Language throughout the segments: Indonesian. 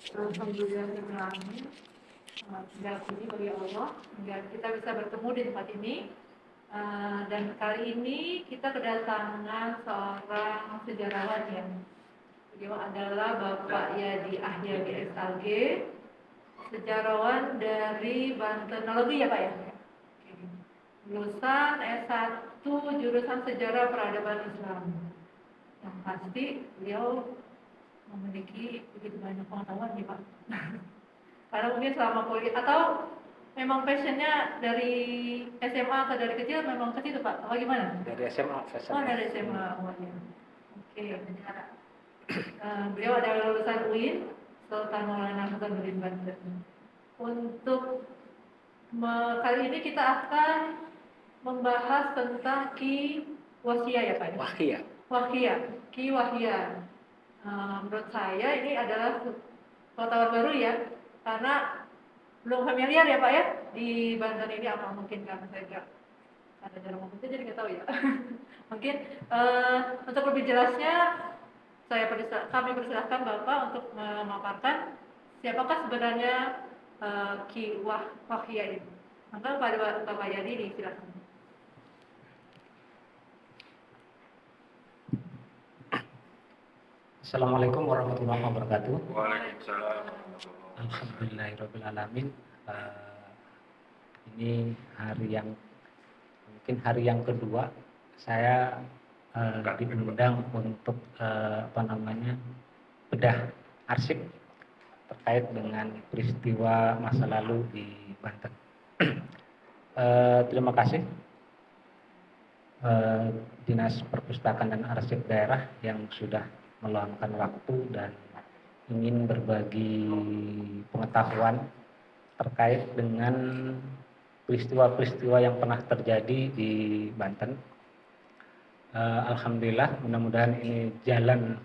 Alhamdulillah, segala puji bagi Allah hingga kita bisa bertemu di tempat ini. Dan kali ini kita kedatangan seorang sejarawan yang beliau adalah Bapak Yadi Ahyabi SAG, sejarawan dari Bantenologi ya Pak ya? Lulusan S1 jurusan Sejarah Peradaban Islam. Yang pasti beliau memiliki begitu banyak pengetahuan ya Pak. Karena mungkin selama kuliah atau memang passionnya dari SMA atau dari kecil memang ke situ Pak? Atau gimana? Dari SMA. Oh dari SMA. Oke. Beliau adalah lulusan UIN, Sultan Maulana Hasanuddin Banten. Untuk kali ini kita akan membahas tentang Ki Wahia ya Pak? Wahia. Ki Wahia. Menurut saya ini adalah pengetahuan baru ya, karena belum familiar ya Pak ya di Banten ini, apa mungkin karena saya nggak ada jarang ngomong jadi nggak tahu ya. Mungkin untuk lebih jelasnya kami persilahkan Bapak untuk memaparkan siapakah sebenarnya Ki Wahia ini. Maka pada Bapak Yadi silakan. Assalamualaikum warahmatullahi wabarakatuh. Waalaikumsalam. Alhamdulillahirrahmanirrahim. Ini mungkin hari yang kedua saya diundang untuk bedah arsip terkait dengan peristiwa masa lalu di Banten. Terima kasih Dinas Perpustakaan dan Arsip Daerah yang sudah meluangkan waktu dan ingin berbagi pengetahuan terkait dengan peristiwa-peristiwa yang pernah terjadi di Banten. Alhamdulillah, mudah-mudahan ini jalan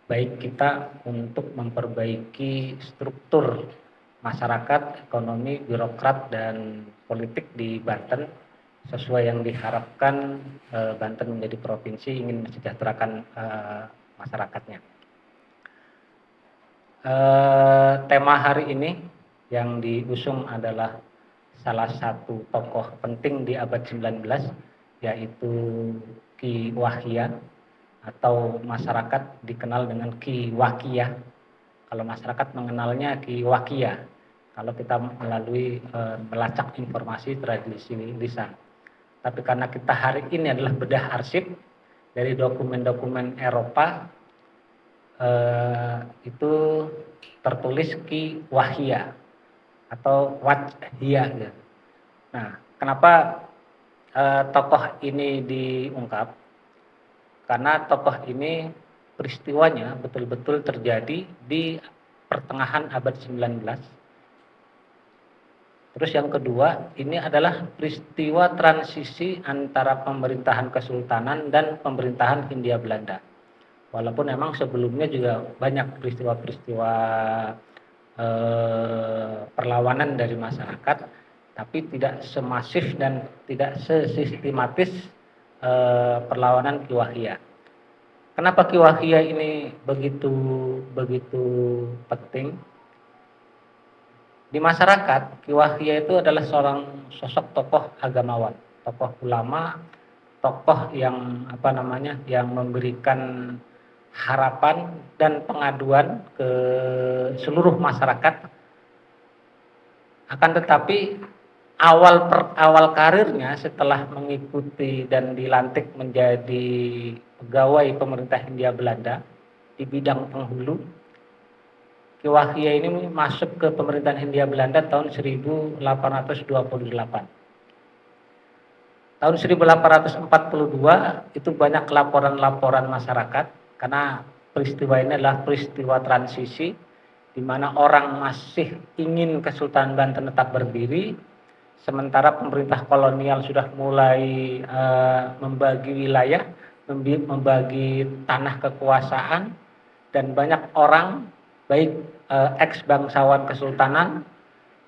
baik kita untuk memperbaiki struktur masyarakat, ekonomi, birokrat, dan politik di Banten sesuai yang diharapkan. Banten menjadi provinsi ingin mensejahterakan masyarakatnya. Tema hari ini yang diusung adalah salah satu tokoh penting di abad 19, yaitu Ki Wahia, atau masyarakat dikenal dengan Ki Wakia. Kalau masyarakat mengenalnya Ki Wakia, kalau kita melalui melacak informasi tradisi lisan. Tapi karena kita hari ini adalah bedah arsip dari dokumen-dokumen Eropa, itu tertulis Ki Wahia atau Wahia. Nah, kenapa tokoh ini diungkap? Karena tokoh ini peristiwanya betul-betul terjadi di pertengahan abad 19. Terus yang kedua, ini adalah peristiwa transisi antara pemerintahan Kesultanan dan pemerintahan Hindia Belanda. Walaupun memang sebelumnya juga banyak peristiwa-peristiwa perlawanan dari masyarakat, tapi tidak semasif dan tidak sesistematis perlawanan Ki Wahia. Kenapa Ki Wahia ini begitu penting? Di masyarakat, Ki Wahia itu adalah seorang sosok tokoh agamawan, tokoh ulama, tokoh yang yang memberikan harapan dan pengaduan ke seluruh masyarakat. Akan tetapi awal karirnya setelah mengikuti dan dilantik menjadi pegawai pemerintah Hindia Belanda di bidang penghulu, Ki Wahia ini masuk ke pemerintahan Hindia Belanda tahun 1828. Tahun 1842 itu banyak laporan-laporan masyarakat karena peristiwa ini adalah peristiwa transisi di mana orang masih ingin Kesultanan Banten tetap berdiri, sementara pemerintah kolonial sudah mulai membagi wilayah, membagi tanah kekuasaan, dan banyak orang baik ex bangsawan Kesultanan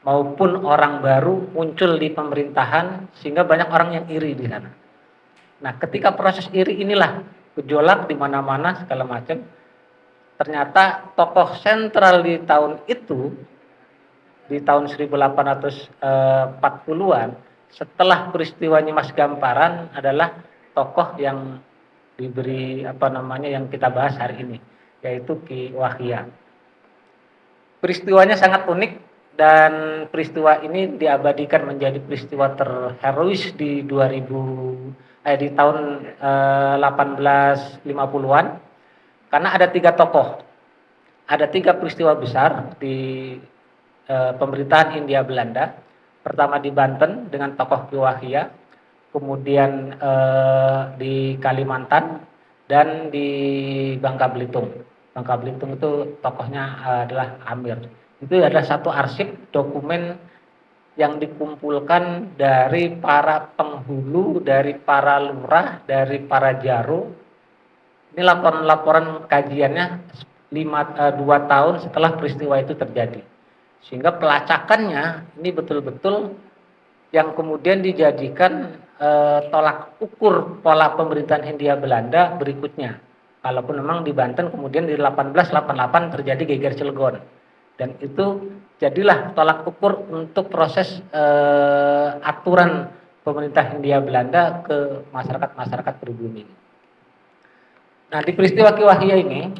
maupun orang baru muncul di pemerintahan, sehingga banyak orang yang iri di sana. Nah, ketika proses iri inilah gejolak di mana-mana segala macam, ternyata tokoh sentral di tahun itu, di tahun 1840-an, setelah peristiwa Nyimas Gamparan adalah tokoh yang diberi yang kita bahas hari ini, yaitu Ki Wahya. Peristiwanya sangat unik dan peristiwa ini diabadikan menjadi peristiwa terherois di di tahun 1850-an, karena ada 3 tokoh. Ada 3 peristiwa besar di pemerintahan Hindia Belanda. Pertama di Banten dengan tokoh Ki Wahya, kemudian di Kalimantan, dan di Bangka Belitung. Bangka Belitung itu tokohnya adalah Amir. Itu adalah satu arsip dokumen yang dikumpulkan dari para penghulu, dari para lurah, dari para jaro. Ini laporan-laporan kajiannya 2 tahun setelah peristiwa itu terjadi. Sehingga pelacakannya ini betul-betul yang kemudian dijadikan tolak ukur pola pemerintahan Hindia Belanda berikutnya. Kalaupun memang di Banten kemudian di 1888 terjadi geger Cilegon, dan itu jadilah tolak ukur untuk proses aturan pemerintah Hindia Belanda ke masyarakat pribumi. Nah, di peristiwa Ki Wahya ini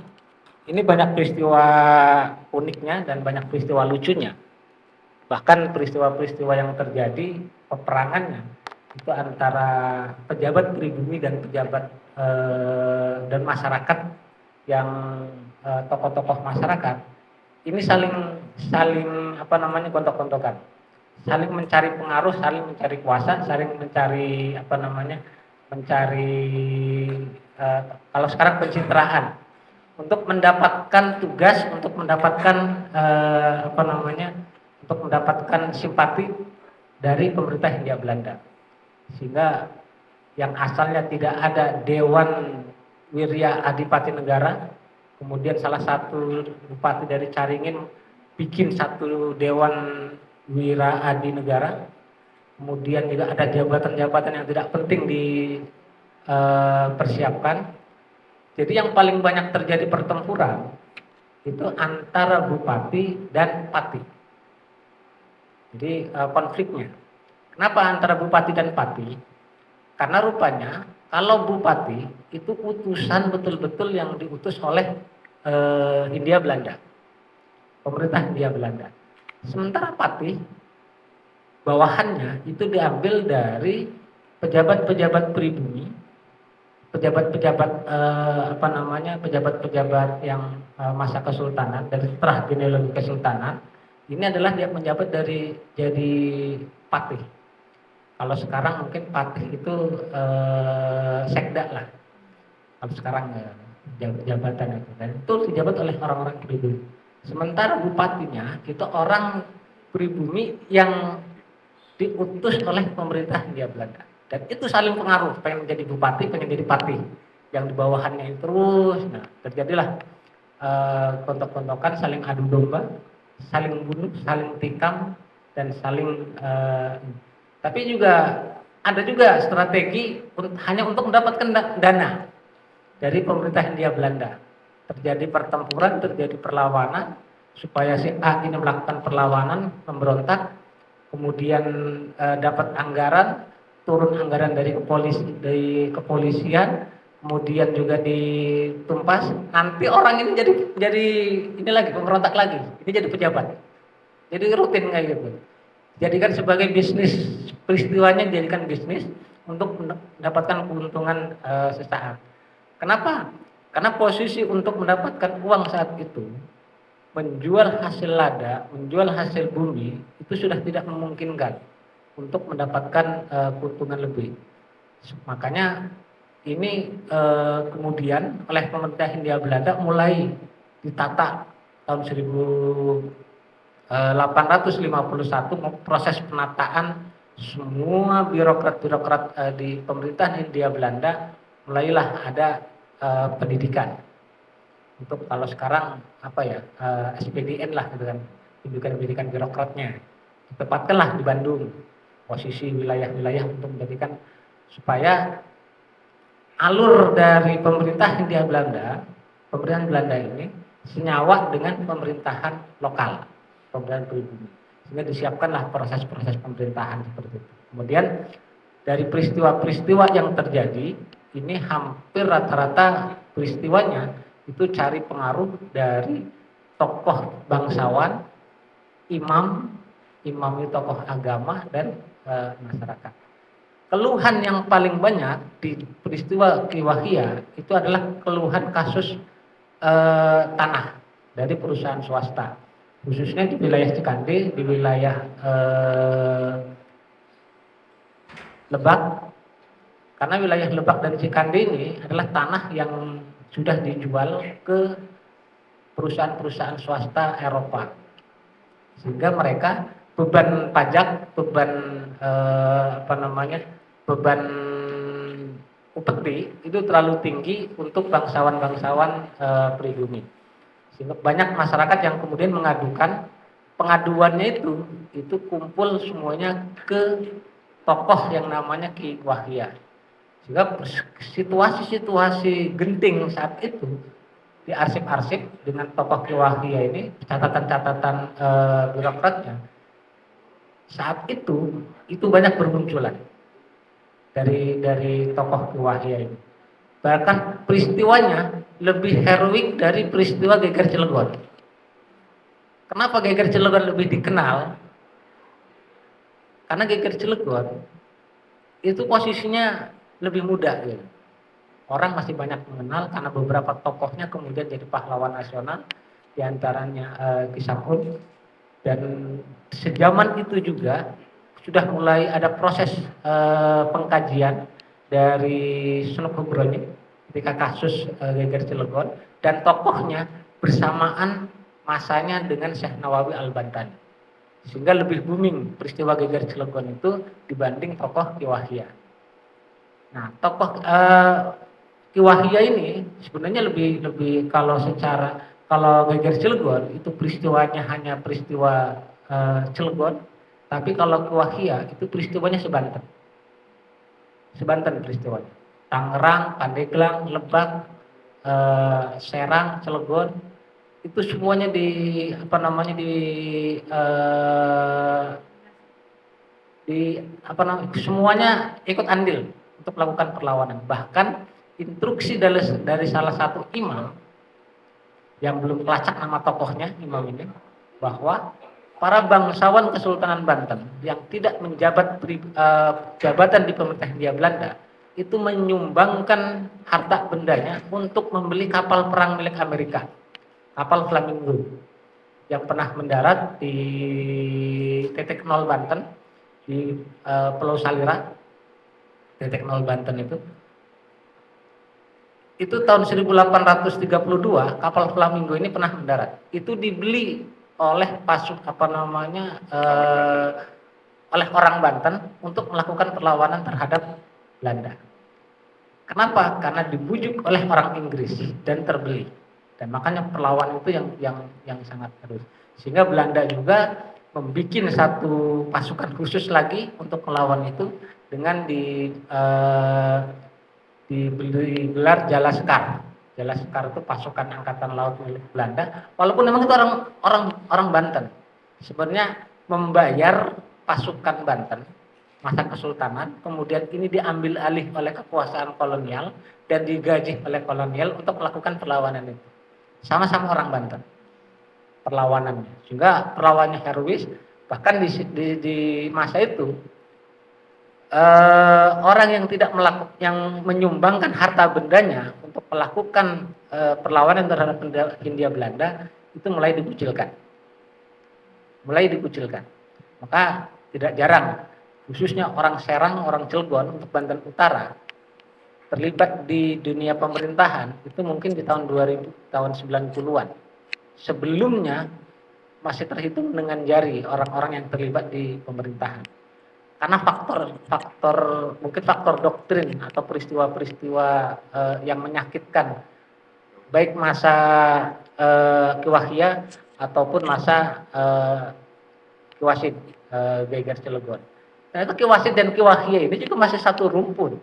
banyak peristiwa uniknya dan banyak peristiwa lucunya. Bahkan peristiwa-peristiwa yang terjadi peperangannya itu antara pejabat pribumi dan pejabat dan masyarakat yang tokoh-tokoh masyarakat ini saling gontok-gontokan, saling mencari pengaruh, saling mencari kuasa, saling mencari mencari kalau sekarang pencitraan untuk mendapatkan tugas, untuk mendapatkan untuk mendapatkan simpati dari pemerintah Hindia Belanda. Sehingga yang asalnya tidak ada Dewan Wirya Adipati Negara, kemudian salah satu bupati dari Caringin bikin satu Dewan Wira Adi Negara, kemudian juga ada jabatan-jabatan yang tidak penting dipersiapkan. Jadi yang paling banyak terjadi pertempuran itu antara bupati dan pati. Jadi konfliknya. Kenapa antara bupati dan pati? Karena rupanya kalau bupati itu utusan betul-betul yang diutus oleh Hindia Belanda, pemerintah Hindia Belanda. Sementara pati bawahannya itu diambil dari pejabat-pejabat pribumi, pejabat-pejabat pejabat-pejabat yang masa kesultanan, dari setelah genealogi kesultanan. Ini adalah dia menjabat jadi patih. Kalau sekarang mungkin patih itu sekda lah. Kalau sekarang jabatan itu, dan itu dijabat oleh orang-orang pribumi. Sementara bupatinya itu orang pribumi yang diutus oleh pemerintah Hindia Belanda. Dan itu saling pengaruh, pengen jadi bupati, pengen jadi patih. Yang di bawahannya itu terus, nah terjadilah kontok-kontokan, saling adu domba, saling bunuh, saling tikam, dan saling tapi juga ada juga strategi hanya untuk mendapatkan dana dari pemerintah Hindia Belanda. Terjadi pertempuran, terjadi perlawanan, supaya si A ini melakukan perlawanan, memberontak, kemudian dapat anggaran, turun anggaran dari kepolisian, kemudian juga ditumpas, nanti orang ini jadi ini lagi pemberontak lagi, ini jadi pejabat. Jadi rutin kayak gitu. Jadikan sebagai bisnis, peristiwanya dijadikan bisnis untuk mendapatkan keuntungan sesaat. Kenapa? Karena posisi untuk mendapatkan uang saat itu, menjual hasil lada, menjual hasil bumi, itu sudah tidak memungkinkan untuk mendapatkan keuntungan lebih. Makanya ini kemudian oleh pemerintah Hindia Belanda mulai ditata tahun 1851, proses penataan semua birokrat-birokrat di pemerintahan Hindia Belanda, mulailah ada pendidikan. Untuk kalau sekarang SPDN lah gitu kan, pendidikan birokratnya ditempatkanlah di Bandung, posisi wilayah-wilayah untuk menjadikan supaya alur dari pemerintahan Hindia Belanda, pemerintahan Belanda ini senyawa dengan pemerintahan lokal, pemerintahan pribumi. Sehingga disiapkanlah proses-proses pemerintahan seperti itu. Kemudian dari peristiwa-peristiwa yang terjadi, ini hampir rata-rata peristiwanya itu cari pengaruh dari tokoh bangsawan, imam, imam itu tokoh agama dan masyarakat. Keluhan yang paling banyak di peristiwa Ki Wahia itu adalah keluhan kasus tanah dari perusahaan swasta, khususnya di wilayah Cikande, di wilayah Lebak, karena wilayah Lebak dan Cikande ini adalah tanah yang sudah dijual ke perusahaan-perusahaan swasta Eropa, sehingga mereka beban pajak, beban beban upeti itu terlalu tinggi untuk bangsawan-bangsawan pribumi. Sehingga banyak masyarakat yang kemudian mengadukan, pengaduannya itu kumpul semuanya ke tokoh yang namanya Ki Wahia. Sehingga situasi-situasi genting saat itu di arsip-arsip dengan tokoh Ki Wahia ini, catatan-catatan birokratnya saat itu banyak bermunculan dari tokoh Ki Wahia ini. Bahkan peristiwanya lebih heroik dari peristiwa Geger Cilegon. Kenapa Geger Cilegon lebih dikenal? Karena Geger Cilegon itu posisinya lebih muda gitu. Orang masih banyak mengenal karena beberapa tokohnya kemudian jadi pahlawan nasional, diantaranya Ki Samhun. Dan sejaman itu juga sudah mulai ada proses pengkajian dari Sunan Nugroho ketika kasus Geger Cilegon, dan tokohnya bersamaan masanya dengan Syekh Nawawi Al-Bantani, sehingga lebih booming peristiwa Geger Cilegon itu dibanding tokoh Ki Wahia. Nah, tokoh Ki Wahia ini sebenarnya lebih kalau Geger Cilegon itu peristiwanya hanya peristiwa Cilegon, tapi kalau Ki Wahia itu peristiwanya sebanten. Sebanten peristiwanya. Tangerang, Pandeglang, Lebak, Serang, Cilegon itu semuanya semuanya ikut andil untuk melakukan perlawanan. Bahkan instruksi dari salah satu imam yang belum pelacak nama tokohnya, imam ini, bahwa para bangsawan Kesultanan Banten yang tidak menjabat jabatan di pemerintah Hindia Belanda itu menyumbangkan harta bendanya untuk membeli kapal perang milik Amerika, kapal Flamingo yang pernah mendarat di titik 0 Banten, di Pulau Salira, titik 0 Banten itu tahun 1832 kapal Flamingo ini pernah mendarat. Itu dibeli oleh oleh orang Banten untuk melakukan perlawanan terhadap Belanda. Kenapa? Karena dibujuk oleh orang Inggris dan terbeli. Dan makanya perlawanan itu yang sangat terus. Sehingga Belanda juga membuat satu pasukan khusus lagi untuk melawan itu dengan digelar Jalaskar. Jalaskar itu pasukan angkatan laut milik Belanda. Walaupun memang itu orang Banten. Sebenarnya membayar pasukan Banten masa kesultanan, kemudian ini diambil alih oleh kekuasaan kolonial dan digaji oleh kolonial untuk melakukan perlawanan itu. Sama-sama orang Banten perlawanannya. Sehingga perlawanannya herois. Bahkan di masa itu orang yang tidak yang menyumbangkan harta bendanya untuk melakukan perlawanan terhadap Hindia Belanda itu mulai dikucilkan. Maka tidak jarang, khususnya orang Serang, orang Cilegon untuk Banten Utara terlibat di dunia pemerintahan itu mungkin di tahun 2000, tahun 90-an. Sebelumnya masih terhitung dengan jari orang-orang yang terlibat di pemerintahan. Karena mungkin faktor doktrin atau peristiwa-peristiwa yang menyakitkan baik masa Ki Wahia ataupun masa Ki Wasid Geger Cilegon. Nah itu Ki Wasid dan Ki Wahia ini juga masih satu rumpun.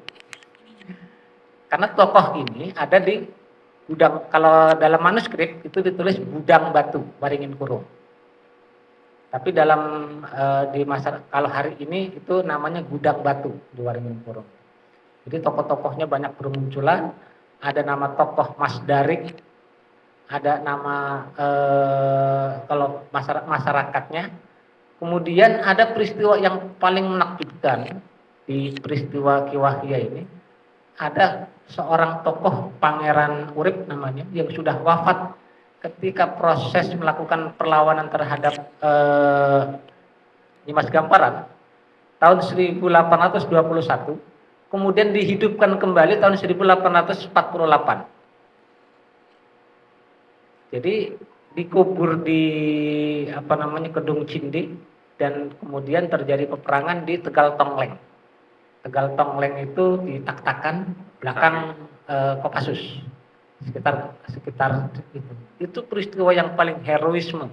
Karena tokoh ini ada di Gudang, kalau dalam manuskrip itu ditulis Gudang Batu Waringin Kurung. Tapi dalam di masa kalau hari ini itu namanya Gudang Batu di Waringin Kurung. Jadi tokoh-tokohnya banyak bermunculan. Ada nama tokoh Mas Darik, ada nama kalau masyarakatnya. Kemudian ada peristiwa yang paling menakjubkan di peristiwa Ki Wahya ini. Ada seorang tokoh Pangeran Urip namanya yang sudah wafat ketika proses melakukan perlawanan terhadap Dimas Gamparan tahun 1821, kemudian dihidupkan kembali tahun 1848. Jadi dikubur di Kedung Cindi dan kemudian terjadi peperangan di Tegal Tongleng. Tegal Tongleng itu di Tak-Takan belakang Kopassus, sekitar itu. Itu peristiwa yang paling heroisme.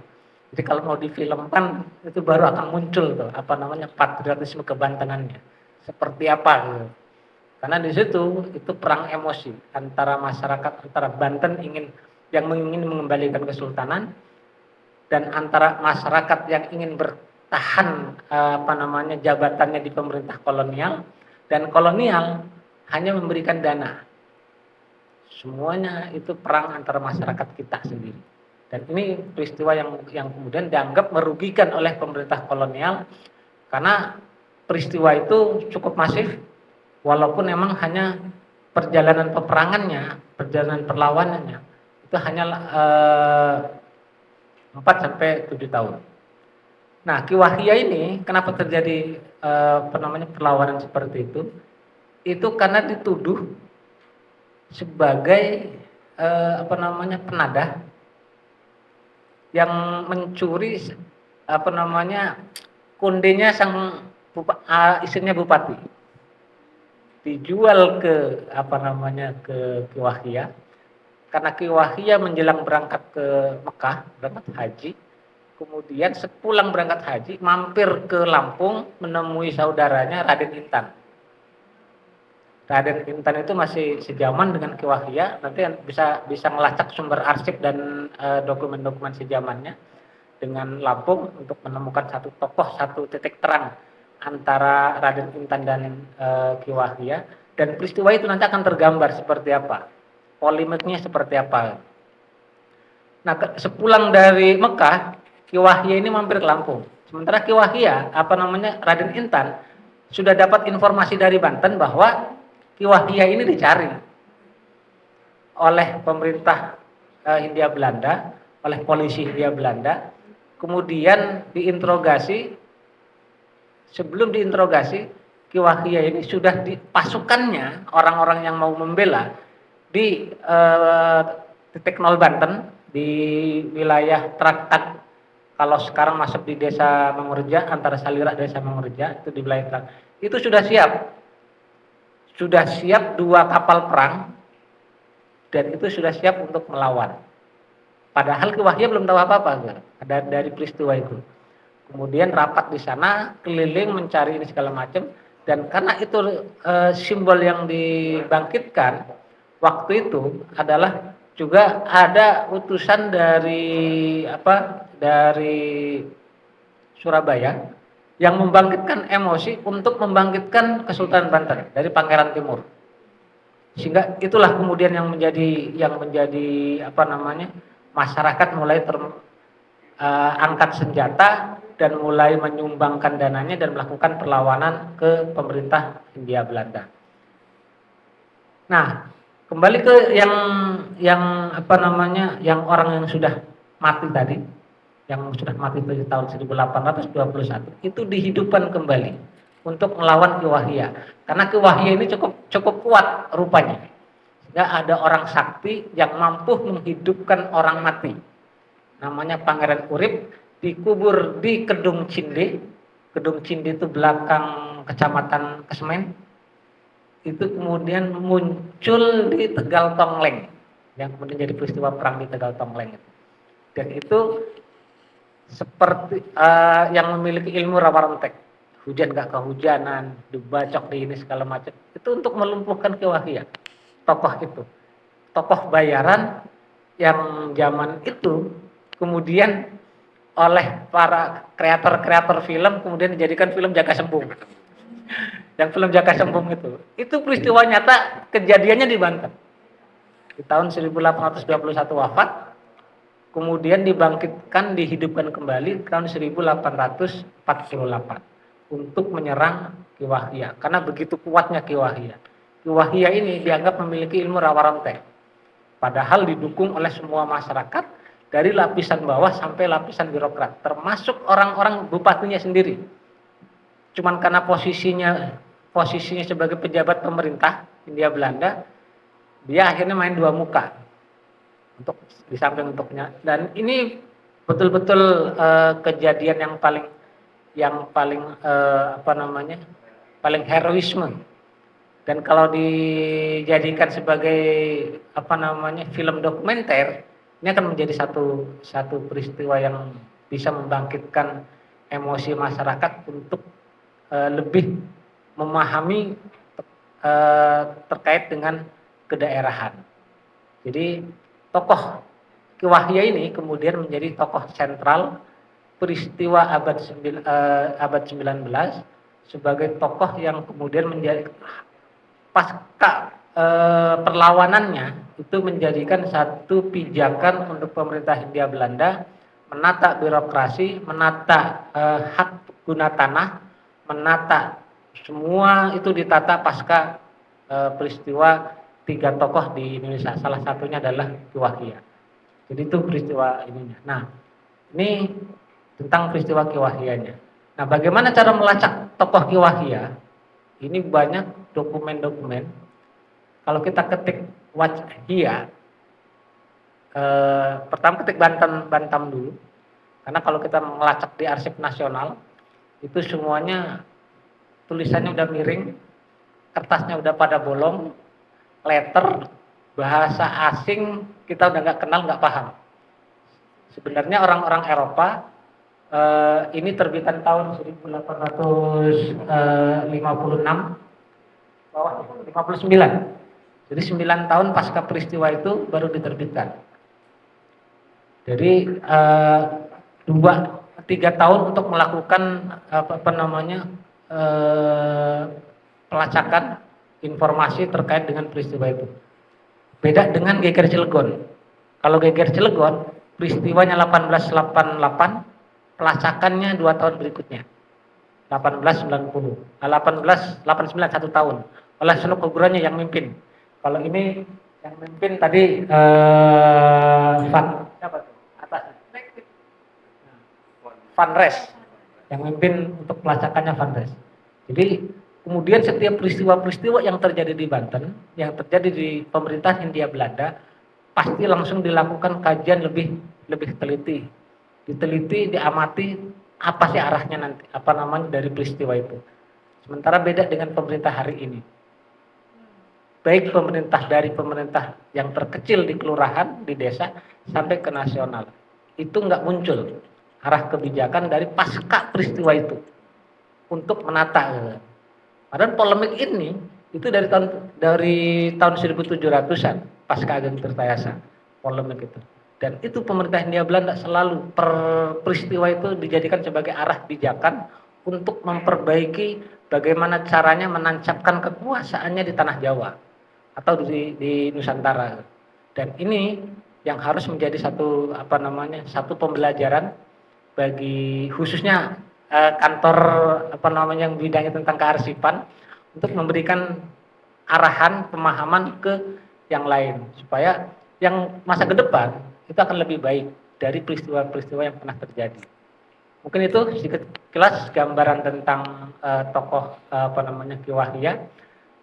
Jadi kalau mau difilmkan itu baru akan muncul tuh patriotisme kebantenannya seperti apa gitu. Karena di situ itu perang emosi antara masyarakat, antara Banten ingin mengembalikan kesultanan dan antara masyarakat yang ingin bertahan jabatannya di pemerintah kolonial, dan kolonial hanya memberikan dana. Semuanya itu perang antara masyarakat kita sendiri. Dan ini peristiwa yang kemudian dianggap merugikan oleh pemerintah kolonial karena peristiwa itu cukup masif, walaupun memang hanya perjalanan peperangannya, perjalanan perlawanannya itu hanya 4-7 tahun. Nah, Ki Wahya ini kenapa terjadi perlawanan seperti itu? Itu karena dituduh sebagai penadah yang mencuri kondenya istrinya bupati, dijual ke Ki Wahya, karena Ki Wahya menjelang berangkat ke Mekah, berangkat haji. Kemudian sepulang berangkat haji mampir ke Lampung menemui saudaranya Raden Intan. Raden Intan itu masih sejaman dengan Ki Wahya, nanti bisa melacak sumber arsip dan dokumen-dokumen sejamannya dengan Lampung untuk menemukan satu tokoh, satu titik terang antara Raden Intan dan Ki Wahya, dan peristiwa itu nanti akan tergambar seperti apa, polemiknya seperti apa. Nah, sepulang dari Mekah, Ki Wahya ini mampir ke Lampung. Sementara Ki Wahya, Raden Intan sudah dapat informasi dari Banten bahwa Ki Wahya ini dicari oleh pemerintah Hindia Belanda, oleh polisi Hindia Belanda, kemudian diinterogasi. Sebelum diinterogasi, Ki Wahya ini sudah dipasukannya orang-orang yang mau membela di titik 0 Banten, di wilayah Traktak. Kalau sekarang masuk di desa Mangurja, antara Salira desa Mangurja, itu di wilayah Traktak. Itu sudah siap 2 kapal perang, dan itu sudah siap untuk melawan. Padahal Ki Wahya belum tahu apa-apa dari peristiwa itu. Kemudian rapat di sana, keliling mencari ini segala macam, dan karena itu simbol yang dibangkitkan waktu itu adalah juga ada utusan dari Surabaya yang membangkitkan emosi untuk membangkitkan Kesultanan Banten dari Pangeran Timur. Sehingga itulah kemudian yang menjadi masyarakat mulai angkat senjata dan mulai menyumbangkan dananya dan melakukan perlawanan ke pemerintah Hindia Belanda. Nah, kembali ke yang orang yang sudah mati tadi, yang sudah mati pada tahun 1821 itu dihidupkan kembali untuk melawan Ki Wahya. Karena Ki Wahya ini cukup kuat rupanya. Sehingga ada orang sakti yang mampu menghidupkan orang mati. Namanya Pangeran Urip, dikubur di Kedung Cindi. Kedung Cindi itu belakang Kecamatan Kesemen. Itu kemudian muncul di Tegal Tongleng, yang kemudian jadi peristiwa perang di Tegal Tongleng itu. Dan itu seperti yang memiliki ilmu rawa rentek, hujan gak kehujanan, dibacok di ini segala macam, itu untuk melumpuhkan Ki Wahya, tokoh itu. tokoh bayaran yang zaman itu kemudian oleh para kreator-kreator film kemudian dijadikan film Jaka Sembung. Yang film Jaka Sembung itu peristiwa nyata kejadiannya di Banten. Di tahun 1821 wafat, kemudian dibangkitkan, dihidupkan kembali tahun 1848 untuk menyerang Ki Wahya. Karena begitu kuatnya Ki Wahya. Ki Wahya ini dianggap memiliki ilmu rawaronte. Padahal didukung oleh semua masyarakat dari lapisan bawah sampai lapisan birokrat, termasuk orang-orang bupatinya sendiri. Cuman karena posisinya sebagai pejabat pemerintah Hindia Belanda, dia akhirnya main dua muka untuk di samping untuknya. Dan ini betul-betul kejadian yang paling heroisme. Dan kalau dijadikan sebagai film dokumenter, ini akan menjadi satu peristiwa yang bisa membangkitkan emosi masyarakat untuk lebih memahami terkait dengan kedaerahan. Jadi tokoh Ki Wahya ini kemudian menjadi tokoh sentral peristiwa abad 19 sebagai tokoh yang kemudian menjadi pasca perlawanannya itu menjadikan satu pijakan untuk pemerintah Hindia Belanda menata birokrasi, menata hak guna tanah, menata semua itu ditata pasca peristiwa tiga tokoh di Indonesia. Salah satunya adalah Ki Wahya. Jadi itu peristiwa ininya. Nah, ini tentang peristiwa Ki Wahyanya. Nah, bagaimana cara melacak tokoh Ki Wahya? Ini banyak dokumen-dokumen. Kalau kita ketik Wahya, pertama ketik Bantam dulu. Karena kalau kita melacak di Arsip Nasional, itu semuanya tulisannya udah miring, kertasnya udah pada bolong, letter, bahasa asing kita udah nggak kenal, nggak paham. Sebenarnya orang-orang Eropa ini terbitan tahun 1856, bawahnya 59. Jadi 9 tahun pasca peristiwa itu baru diterbitkan. Jadi 2-3 tahun untuk melakukan pelacakan informasi terkait dengan peristiwa itu. Beda dengan Geger Cilegon. Kalau Geger Cilegon peristiwanya 1888, pelacakannya 2 tahun berikutnya. 1890, 1889 1 tahun. Oleh Senuk Kugurannya yang mimpin. Kalau ini yang mimpin tadi Van Res yang mimpin untuk pelacakannya Van Res. Jadi kemudian setiap peristiwa-peristiwa yang terjadi di Banten, yang terjadi di pemerintahan Hindia Belanda, pasti langsung dilakukan kajian lebih teliti, diteliti, diamati apa sih arahnya nanti, dari peristiwa itu. Sementara beda dengan pemerintah hari ini. Baik pemerintah yang terkecil di kelurahan, di desa, sampai ke nasional. Itu nggak muncul arah kebijakan dari pasca peristiwa itu untuk menata. Padahal polemik ini itu dari tahun 1700-an pasca Ageng Tirtayasa, polemik itu. Dan itu pemerintah Hindia Belanda selalu per peristiwa itu dijadikan sebagai arah pijakan untuk memperbaiki bagaimana caranya menancapkan kekuasaannya di tanah Jawa atau di Nusantara. Dan ini yang harus menjadi satu pembelajaran bagi khususnya kantor yang bidangnya tentang kearsipan untuk memberikan arahan pemahaman ke yang lain supaya yang masa ke depan itu akan lebih baik dari peristiwa-peristiwa yang pernah terjadi. Mungkin itu sedikit kelas gambaran tentang tokoh Ki Wahya.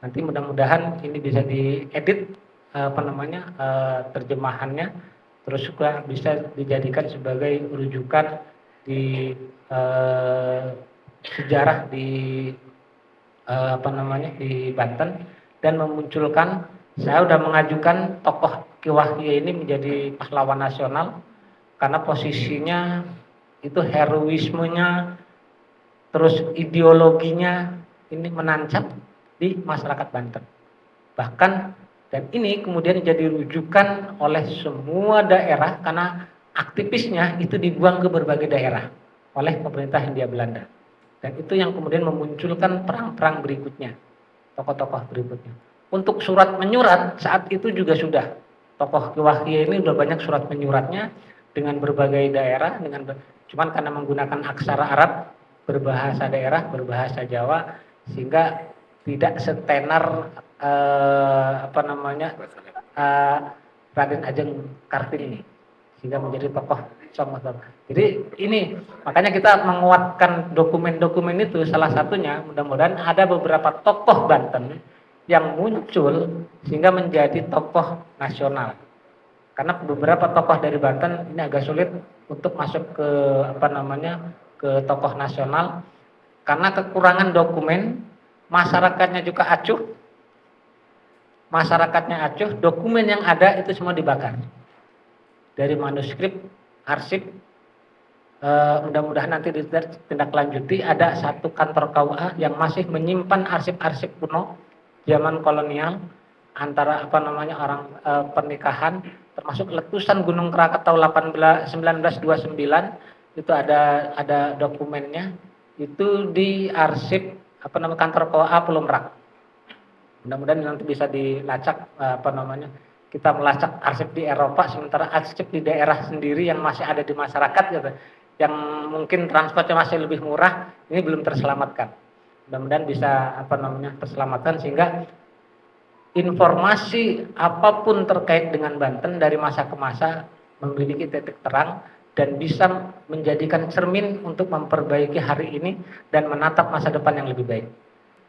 Nanti mudah-mudahan ini bisa diedit terjemahannya, terus juga bisa dijadikan sebagai rujukan di sejarah di di Banten dan memunculkan. Saya sudah mengajukan tokoh Ki Wahya ini menjadi pahlawan nasional karena posisinya itu heroismenya terus ideologinya ini menancap di masyarakat Banten. Bahkan Dan ini kemudian jadi rujukan oleh semua daerah karena aktivisnya itu dibuang ke berbagai daerah oleh pemerintah Hindia Belanda. Dan itu yang kemudian memunculkan perang-perang berikutnya, tokoh-tokoh berikutnya. Untuk surat menyurat saat itu juga sudah. Tokoh Kiwahya ini sudah banyak surat menyuratnya dengan berbagai daerah, cuman karena menggunakan aksara Arab, berbahasa daerah, berbahasa Jawa, sehingga tidak setenar Raden Ajeng Kartini, sehingga menjadi tokoh Somotor. Jadi ini makanya kita menguatkan dokumen-dokumen itu, salah satunya mudah-mudahan ada beberapa tokoh Banten yang muncul sehingga menjadi tokoh nasional. Karena beberapa tokoh dari Banten ini agak sulit untuk masuk ke ke tokoh nasional karena kekurangan dokumen, masyarakatnya juga acuh, dokumen yang ada itu semua dibakar. Dari manuskrip, arsip, mudah-mudahan nanti ditindaklanjuti, ada satu kantor KUA yang masih menyimpan arsip-arsip kuno zaman kolonial antara orang pernikahan, termasuk letusan Gunung Krakatau 1929 itu ada dokumennya, itu di arsip kantor KUA Pulau Merak. Mudah-mudahan nanti bisa dilacak kita melacak arsip di Eropa, sementara arsip di daerah sendiri yang masih ada di masyarakat gitu, yang mungkin transportnya masih lebih murah, ini belum terselamatkan. Mudah-mudahan bisa terselamatkan sehingga informasi apapun terkait dengan Banten dari masa ke masa memiliki titik terang dan bisa menjadikan cermin untuk memperbaiki hari ini dan menatap masa depan yang lebih baik.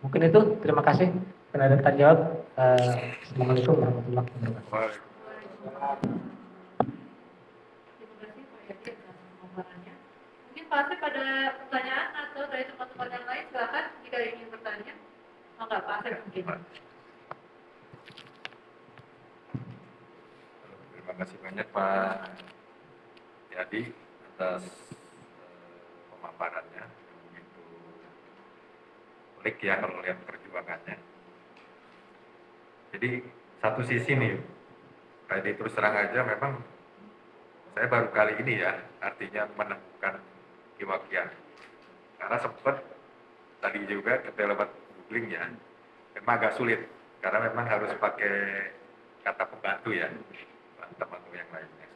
Mungkin itu, terima kasih. Karena ada jawab. Assalamualaikum warahmatullahi wabarakatuh. Terima kasih Pak Yadi atas pemaparannya. Mungkin Pak Asep ada pertanyaan atau dari teman-teman yang lain, silakan jika ingin bertanya. Enggak, Pak Asep mungkin. Terima kasih banyak Pak Yadi atas pemaparannya. Begitu unik ya kalau lihat perjuangannya. Jadi satu sisi nih, tadi terus terang aja memang saya baru kali ini ya artinya menemukan Kiwahya. Karena sempat tadi juga kita lewat googling ya, memang agak sulit karena memang harus pakai kata pembantu ya, teman-teman yang lainnya.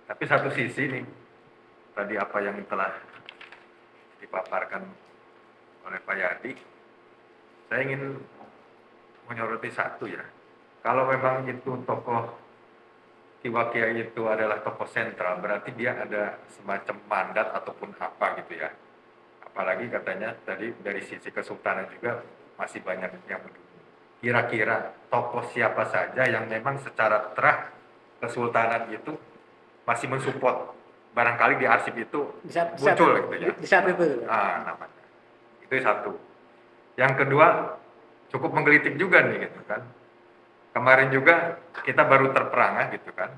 Tapi satu sisi nih, tadi apa yang telah dipaparkan oleh Pak Yadi, saya ingin menyoroti satu ya. Kalau memang itu tokoh Kiwahya itu adalah tokoh sentral, berarti dia ada semacam mandat ataupun apa gitu ya. Apalagi katanya tadi dari sisi kesultanan juga masih banyak yang mendukung. Kira-kira tokoh siapa saja yang memang secara terah kesultanan itu masih mensupport, barangkali di arsip itu muncul gitu ya. Di saat itu. Namanya. Itu satu. Yang kedua, cukup menggelitik juga nih gitu kan. Kemarin juga kita baru terperangah gitu kan.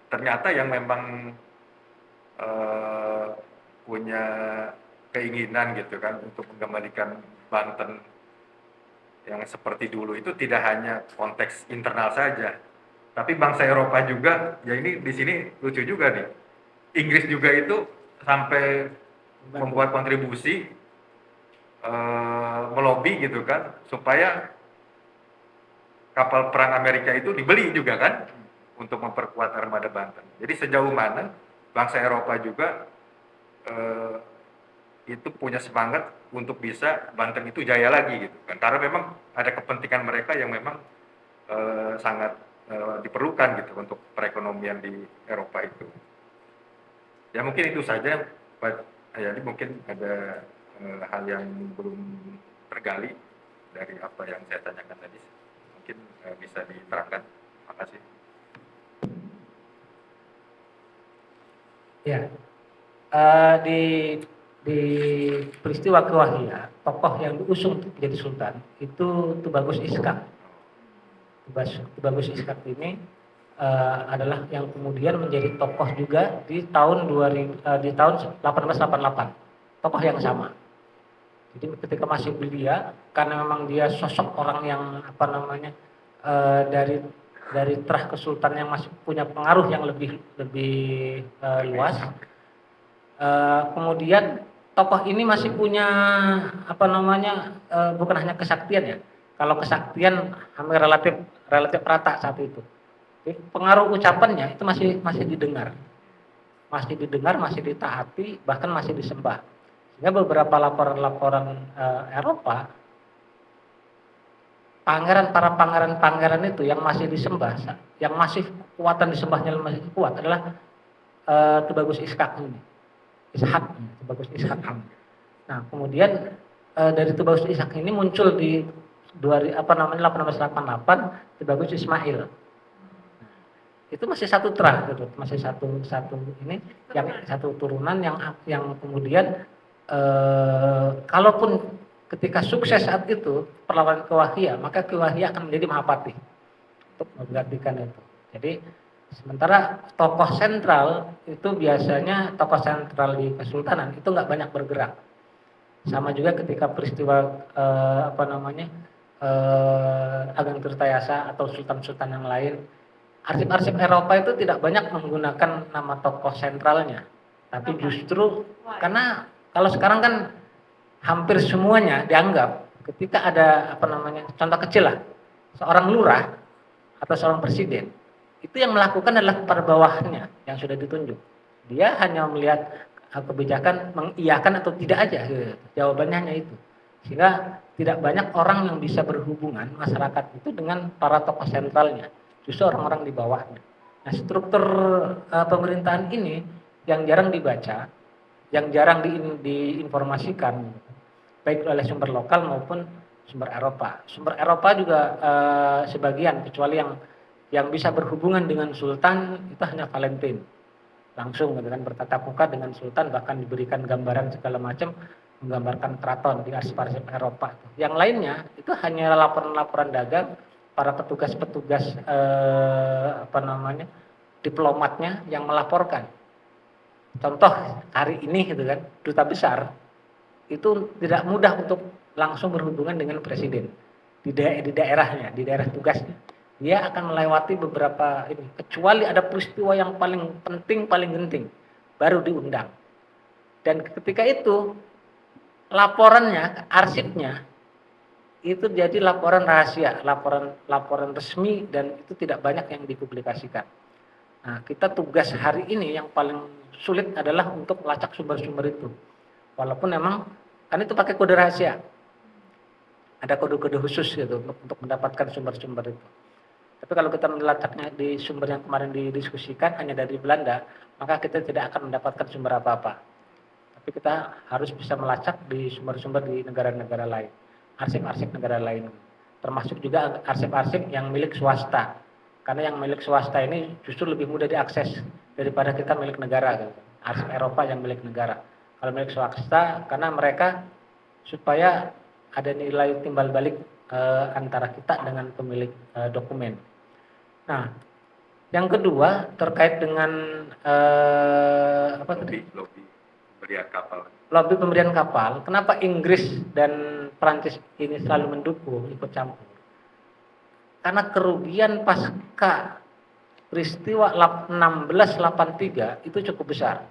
Ternyata yang memang punya keinginan gitu kan untuk mengembalikan Banten yang seperti dulu itu tidak hanya konteks internal saja, tapi bangsa Eropa juga. Ya ini di sini lucu juga nih. Inggris juga itu sampai membuat kontribusi melobi gitu kan supaya kapal perang Amerika itu dibeli juga kan untuk memperkuat armada Banten. Jadi sejauh mana bangsa Eropa juga itu punya semangat untuk bisa Banten itu jaya lagi gitu kan. Karena memang ada kepentingan mereka yang memang sangat diperlukan gitu untuk perekonomian di Eropa itu. Ya mungkin itu saja Pak Hayadi, mungkin ada hal yang belum tergali dari apa yang saya tanyakan tadi. Mungkin bisa diterangkan. Terima kasih. Ya, di peristiwa Kiwahya, tokoh yang diusung untuk menjadi sultan itu Tubagus Iskak. Tubagus Iskak ini adalah yang kemudian menjadi tokoh juga di tahun 1888. Tokoh yang sama. Jadi ketika masih belia, karena memang dia sosok orang yang dari terah kesultanan yang masih punya pengaruh yang lebih luas. Kemudian tokoh ini masih punya bukan hanya kesaktian ya. Kalau kesaktian hampir relatif rata saat itu. Jadi, pengaruh ucapannya itu masih didengar, masih ditaati, bahkan masih disembah. Sehingga beberapa laporan-laporan Eropa, para pangeran itu yang masih disembah, yang masih kekuatan disembahnya masih kuat adalah Tubagus Ishak ini. Tubagus Ishak. Nah, kemudian dari Tubagus Ishak ini muncul di 1888 Tubagus Ismail. Itu masih satu terah gitu, masih satu ini yang satu turunan yang kemudian kalaupun ketika sukses saat itu perlawanan ke Wahiyah, maka ke Wahiyah akan menjadi Mahapati untuk menggantikan itu. Jadi sementara tokoh sentral itu biasanya tokoh sentral di kesultanan itu nggak banyak bergerak. Sama juga ketika peristiwa Ageng Tirtayasa atau sultan-sultan yang lain, arsip-arsip Eropa itu tidak banyak menggunakan nama tokoh sentralnya, tapi justru karena kalau sekarang kan hampir semuanya dianggap ketika ada contoh kecil lah, seorang lurah atau seorang presiden itu yang melakukan adalah para bawahnya yang sudah ditunjuk. Dia hanya melihat kebijakan mengiyakan atau tidak aja, jawabannya hanya itu. Sehingga tidak banyak orang yang bisa berhubungan masyarakat itu dengan para tokoh sentralnya, justru orang-orang di bawahnya. Nah, struktur pemerintahan ini yang jarang dibaca, yang jarang diinformasikan, baik oleh sumber lokal maupun sumber Eropa. Sumber Eropa juga sebagian, kecuali yang bisa berhubungan dengan Sultan itu hanya Valentin, langsung dengan bertatap muka dengan Sultan, bahkan diberikan gambaran segala macam, menggambarkan keraton di arsip-arsip Eropa. Yang lainnya itu hanya laporan-laporan dagang, para petugas-petugas diplomatnya yang melaporkan. Contoh hari ini gitu kan, duta besar itu tidak mudah untuk langsung berhubungan dengan presiden di daerahnya, di daerah tugasnya. Dia akan melewati beberapa ini, kecuali ada peristiwa yang paling penting, paling genting, baru diundang. Dan ketika itu laporannya, arsipnya itu jadi laporan rahasia, laporan resmi, dan itu tidak banyak yang dipublikasikan. Nah, kita tugas hari ini yang paling sulit adalah untuk melacak sumber-sumber itu. Walaupun memang kan itu pakai kode rahasia, ada kode-kode khusus gitu untuk mendapatkan sumber-sumber itu. Tapi kalau kita melacaknya di sumber yang kemarin didiskusikan hanya dari Belanda, maka kita tidak akan mendapatkan sumber apa-apa. Tapi kita harus bisa melacak di sumber-sumber di negara-negara lain, arsip-arsip negara lain. Termasuk juga arsip-arsip yang milik swasta. Karena yang milik swasta ini justru lebih mudah diakses daripada kita milik negara. Gitu. Arsip Eropa yang milik negara. Kalau milik swasta, karena mereka supaya ada nilai timbal balik antara kita dengan pemilik dokumen. Nah, yang kedua terkait dengan lobby pemberian kapal. Kenapa Inggris dan Prancis ini selalu mendukung, ikut campur? Karena kerugian pasca peristiwa 1683 itu cukup besar.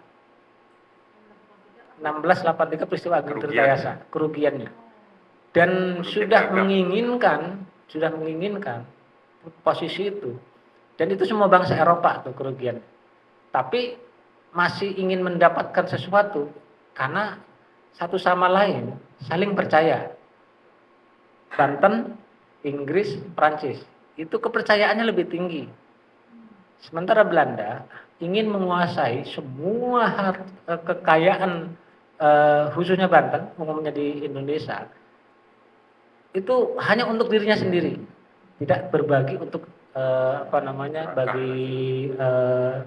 1683 peristiwa Ageng Tirtayasa, kerugiannya. Dan sudah menginginkan posisi itu. Dan itu semua bangsa Eropa tuh kerugian. Tapi masih ingin mendapatkan sesuatu karena satu sama lain saling percaya. Banten, Inggris, Prancis itu kepercayaannya lebih tinggi. Sementara Belanda ingin menguasai semua kekayaan khususnya Banten, umumnya di Indonesia, itu hanya untuk dirinya sendiri, tidak berbagi untuk bagi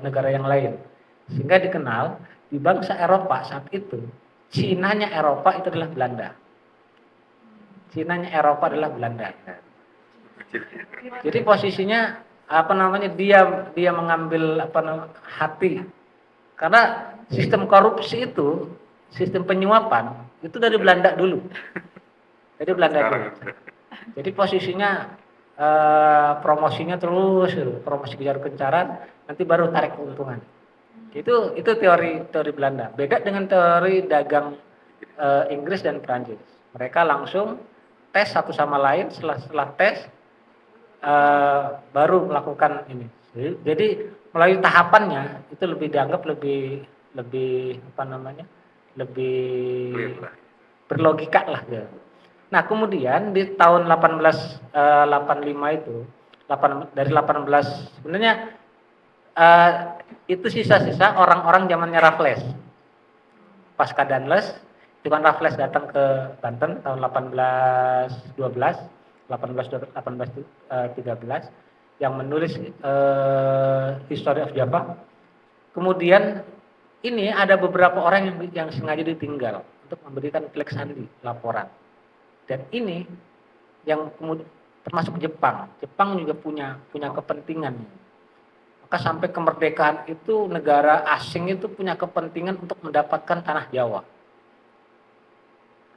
negara yang lain. Sehingga dikenal di bangsa Eropa saat itu, Cinanya Eropa itu adalah Belanda. Cinanya Eropa adalah Belanda. Jadi posisinya dia mengambil hati, karena sistem korupsi itu, sistem penyuapan itu dari Belanda dulu. Jadi posisinya promosinya terus, promosi kejar-kejaran, nanti baru tarik keuntungan. Itu teori Belanda. Beda dengan teori dagang Inggris dan Prancis. Mereka langsung tes satu sama lain, setelah tes baru melakukan ini. Jadi melalui tahapannya itu lebih dianggap lebih apa namanya, lebih Clear lah. berlogika lah ya. Nah kemudian di tahun 1885 itu, dari 18 sebenarnya itu sisa-sisa orang-orang zamannya Raffles. Pasca Danles, itu kan Raffles datang ke Banten tahun 1812, 1813 yang menulis History of Java. Kemudian ini ada beberapa orang yang sengaja ditinggal untuk memberikan flag sandi laporan. Dan ini yang kemudian termasuk Jepang. Jepang juga punya kepentingan. Maka sampai kemerdekaan itu negara asing itu punya kepentingan untuk mendapatkan tanah Jawa.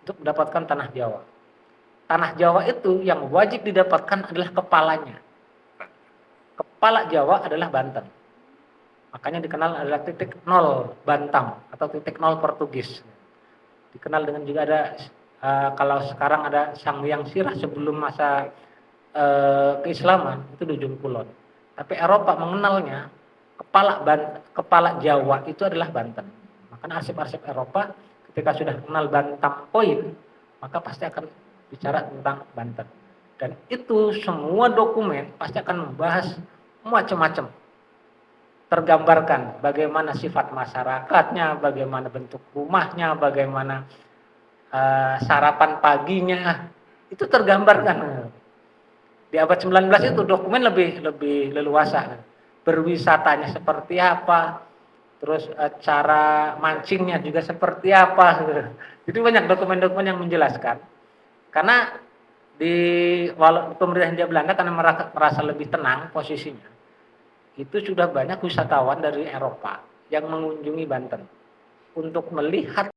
Untuk mendapatkan tanah Jawa. Tanah Jawa itu yang wajib didapatkan adalah kepalanya. Kepala Jawa adalah Banten. Makanya dikenal adalah titik nol Bantam atau titik nol Portugis. Dikenal dengan juga ada kalau sekarang ada Sangyang Sirah sebelum masa keislaman itu di ujung kulon. Tapi Eropa mengenalnya kepala Jawa itu adalah Banten. Makanya arsip-arsip Eropa ketika sudah mengenal Bantam Point, maka pasti akan bicara tentang Banten. Dan itu semua dokumen pasti akan membahas macam-macam. Tergambarkan bagaimana sifat masyarakatnya, bagaimana bentuk rumahnya, bagaimana sarapan paginya, itu tergambarkan. Di abad 19 itu dokumen lebih leluasa. Berwisatanya seperti apa, terus cara mancingnya juga seperti apa. Jadi banyak dokumen-dokumen yang menjelaskan. Karena pemerintah Hindia Belanda karena merasa lebih tenang posisinya, itu sudah banyak wisatawan dari Eropa yang mengunjungi Banten untuk melihat